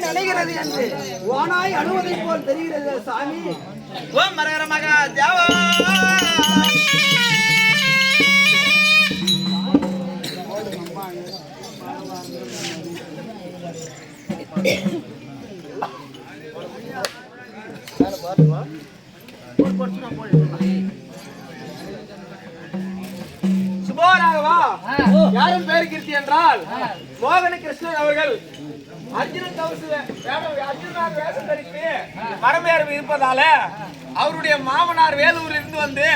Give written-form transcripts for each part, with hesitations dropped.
நினைக்கிறது என்று ஓனாய் அழுவதை போல் தெரிகிறது சாமி. ஓம் மரகர மகா தேவா. சுபோராகவா யாரும் பேரு கீர்த்தி என்றால் மோகன கிருஷ்ணன் அவர்கள் அர்ஜுனாக வேஷம் தரித்து மரமேறு இருப்பதால அவருடைய மாமனார் வேலூரில் இருந்து வந்து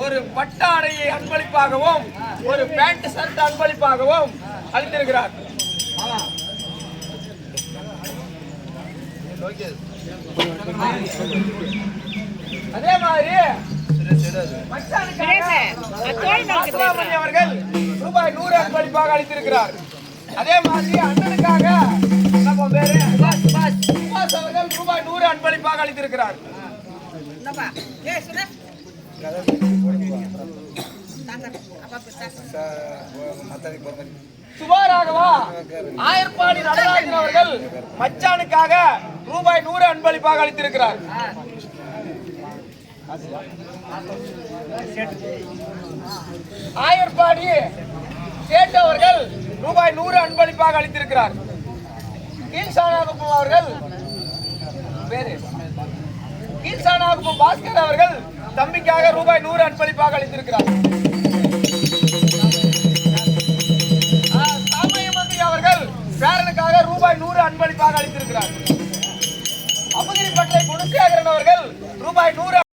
ஒரு பட்டாடையை அன்பளிப்பாகவும் ஒரு பேண்ட் ஷர்ட் அன்பளிப்பாகவும் அளித்திருக்கிறார். அதே மாதிரி அவர்கள் ரூபாய் 100 அன்பளிப்பாக அளித்திருக்கிறார். அதே மாதிரி அண்ணனுக்காக நம்ம பேரு சுபாஷ் அவர்கள் ரூபாய் 100 அன்பளிப்பாக அளித்திருக்கிறார். சுபாராகவா ஆயர்பாடி நடராஜன் அவர்கள் மச்சானுக்காக ரூபாய் 100 அன்பளிப்பாக அளித்திருக்கிறார். ஆயர்பாடி சேட்டு அவர்கள் ரூபாய் 100 அன்பளிப்பாக அளித்திருக்கிறார். கீழ்சானாகுப்பம் அவர்கள் கீழ்சானாகுப்பம் பாஸ்கர் அவர்கள் தம்பிக்காக ரூபாய் 100 அன்பளிப்பாக அளித்திருக்கிறார். சாமயமந்திரி அவர்கள் பேரனுக்காக ரூபாய் 100 அன்பளிப்பாக அளித்திருக்கிறார். அபகிரிப்பட்டை குணசேகரன் அவர்கள் ரூபாய் 100